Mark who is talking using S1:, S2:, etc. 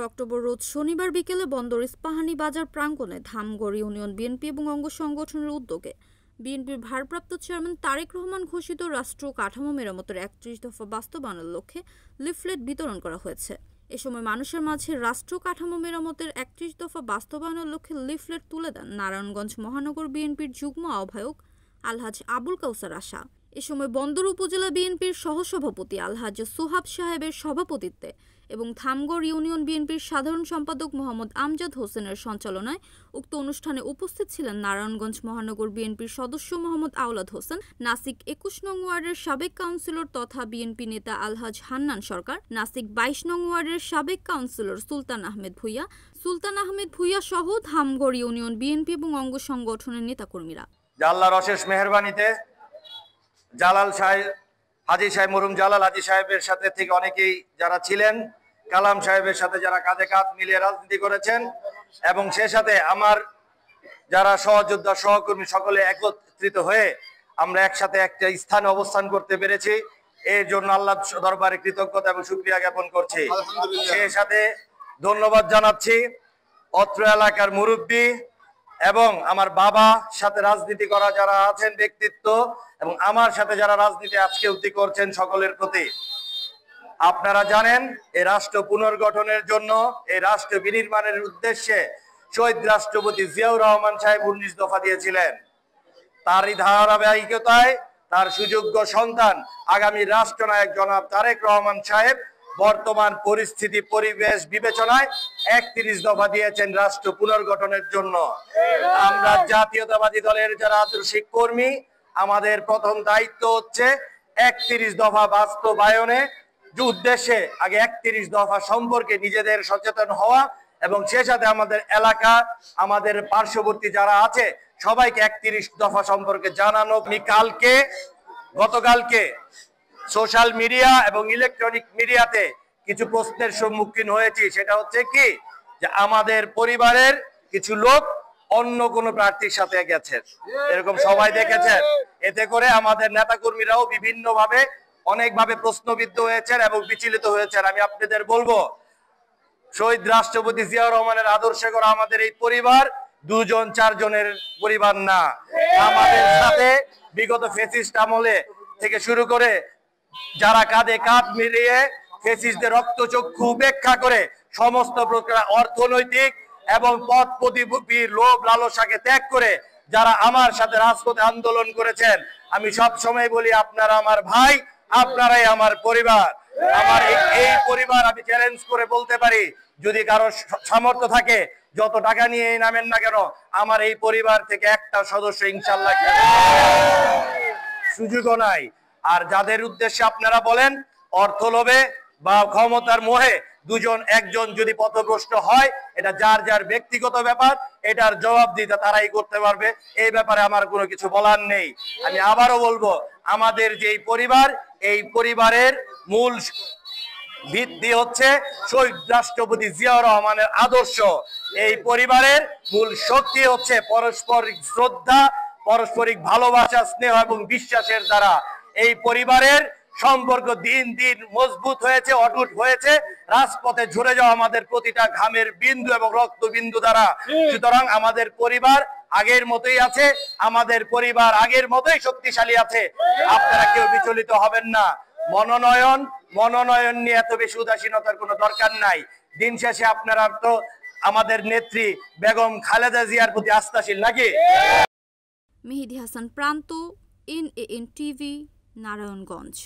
S1: October রোজ শনিবার বিকেলে বন্দর ইস্পাহানি বাজার প্রাঙ্গণে ধামগড় ইউনিয়ন বিএনপি এবং অঙ্গ সংগঠনের উদ্যোগে বিএনপির ভারপ্রাপ্ত চেয়ারম্যান তারেক রহমান ঘোষিত রাষ্ট্র কাঠামো মেরামতের ৩১ দফা বাস্তবায়নের লক্ষ্যে লিফলেট বিতরণ করা হয়েছে। এ সময় মানুষের মাঝে রাষ্ট্র কাঠামো মেরামতের ৩১ দফা বাস্তবায়নের লক্ষ্যে লিফলেট তুলে দেন নারায়ণগঞ্জ মহানগর বিএনপির যুগ্ম আহ্বায়ক আলহাজ আবুল কাউসার আশা। এ সময় বন্দর উপজেলা বিএনপির সহসভাপতি আলহাজ সোহাব সাহেবের সভাপতিত্বে এবং ধামগড় ইউনিয়ন বিএনপির সাধারণ সম্পাদক মোহাম্মদ আমজাদ হোসেনের সঞ্চালনায় উক্ত অনুষ্ঠানে উপস্থিত ছিলেন নারায়ণগঞ্জ মহানগর বিএনপির সদস্য মোহাম্মদ আওলাদ হোসেন, নাসিক ২১ নং ওয়ার্ডের সাবেক কাউন্সিলর তথা বিএনপি নেতা আলহাজ হান্নান সরকার, নাসিক ২২ নং ওয়ার্ডের সাবেক কাউন্সিলর সুলতান আহমেদ ভুইয়া সহ ধামগড় ইউনিয়ন বিএনপি এবং অঙ্গ সংগঠনের নেতাকর্মীরা।
S2: আল্লাহর অশেষ মেহেরবানিতে জালাল সাহেব হাজী সাহেব মরহুম জালাল হাজী সাহেবের সাথে থেকে অনেকেই যারা ছিলেন, কালাম সাহেবের সাথে যারা কাঁধে কাঁধ মিলিয়ে রাজনীতি করেছেন এবং সে সাথে আমার যারা সহযোদ্ধা সহকর্মী সকলে একত্রিত হয়ে আমরা একসাথে একটা স্থানে অবস্থান করতে পেরেছি, এর জন্য আল্লাহ দরবারে কৃতজ্ঞতা এবং শুকরিয়া জ্ঞাপন করছি। সেই সাথে ধন্যবাদ জানাচ্ছি অত্র এলাকার মুরব্বী এবং আমার বাবার সাথে রাজনীতি করা যারা আছেন ব্যক্তিত্ব এবং আমার সাথে যারা রাজনীতি আজকে উন্নতি করছেন সকলের প্রতি। আপনারা জানেন এই রাষ্ট্র পুনর্গঠনের জন্য, এই রাষ্ট্র বিনির্মাণের উদ্দেশ্যে শহীদ রাষ্ট্রপতি জিয়াউর রহমান সাহেব ১৯ দফা দিয়েছিলেন। তারই ধারাবাহিকতায় তার সুযোগ্য সন্তান আগামী রাষ্ট্রনায়ক জনাব তারেক রহমান সাহেব বর্তমান পরিস্থিতি পরিবেশ বিবেচনায় ৩১ দফা দিয়েছেন রাষ্ট্র পুনর্গঠনের জন্য। আমরা জাতীয়তাবাদী দলের যারা আদর্শিক কর্মী, আমাদের প্রথম দায়িত্ব হচ্ছে ৩১ দফা বাস্তবায়নে উদ্দেশ্যে আগে ৩১ দফা সম্পর্কে নিজেদের সচেতন হওয়া এবং সে সাথে আমাদের এলাকা, আমাদের পার্শ্ববর্তী যারা আছে সবাইকে ৩১ দফা সম্পর্কে জানানো। আমি গতকালকে সোশ্যাল মিডিয়া এবং ইলেকট্রনিক মিডিয়াতে কিছু প্রশ্নের সম্মুখীন হয়েছি। সেটা হচ্ছে কি যে আমাদের পরিবারের কিছু লোক অন্য কোনো প্রার্থীর সাথে গেছে, এরকম সবাই দেখেছেন। এতে করে আমাদের নেতাকর্মীরাও বিভিন্নভাবে অনেকভাবে প্রশ্নবিদ্ধ হয়েছেন এবং বিচলিত হয়েছেন। আমি আপনাদের বলবো, শহীদ রাষ্ট্রপতি জিয়াউর রহমানের আদর্শে করা আমাদের এই পরিবার ২ জন ৪ জনের পরিবার না। আমাদের সাথে বিগত ফ্যাসিস্ট আমলে থেকে শুরু করে যারা কাঁধে কাঁধ মিলিয়ে ফ্যাসিস্টদের রক্তচক্ষু উপেক্ষা করে সমস্ত প্রকার অর্থনৈতিক এবং পদ প্রতিপত্তির লোভ লালসাকে ত্যাগ করে যারা আমার সাথে রাজপথে আন্দোলন করেছেন, আমি সব সময় বলি আপনারা আমার ভাই, আপনারাই আমার পরিবার। আমার এই পরিবার আমি চ্যালেঞ্জ করে বলতে পারি, যদি কারো সামর্থ্য থাকে যত টাকা নিয়ে নামেন না কেন, আমার এই পরিবার থেকে একটা সদস্য ইনশাআল্লাহ সুযোগও নাই। আর যাদের উদ্দেশ্যে আপনারা বলেন অর্থ লোভে বা ক্ষমতার মোহে একজন যদি পথভ্রষ্ট হয়, এটা যার যার ব্যক্তিগত ব্যাপার, এটার জবাব দিতে তারাই করতে পারবে। এই ব্যাপারে আমার কোনো কিছু বলার নেই। আমি আবারও বলবো, আমাদের যে পরিবার, এই পরিবারের মূল ভিত্তি হচ্ছে শহীদ রাষ্ট্রপতি জিয়াউর রহমানের আদর্শ। এই পরিবারের মূল শক্তি হচ্ছে পারস্পরিক শ্রদ্ধা, পারস্পরিক ভালোবাসা, স্নেহ এবং বিশ্বাসের দ্বারা এই পরিবারের সম্পর্ক দিন দিন মজবুত হয়েছে, অটুট হয়েছে, রাজপথে ঝরে যাওয়া আমাদের প্রতিটা ঘামের বিন্দু এবং রক্ত বিন্দু দ্বারা। সুতরাং আমাদের পরিবার আগের মতোই আছে, আমাদের পরিবার আগের মতোই শক্তিশালী আছে। আপনারা কেউ বিচলিত হবেন না। মনোনয়ন নিয়ে এত বেশি উদাসীনতার কোনো দরকার নাই। দিন শেষে আপনারা তো আমাদের নেত্রী বেগম খালেদা জিয়ার প্রতি আস্থাশীল নাকি?
S1: মেহেদী হাসান প্রান্ত, NAN টিভি, নারায়ণগঞ্জ।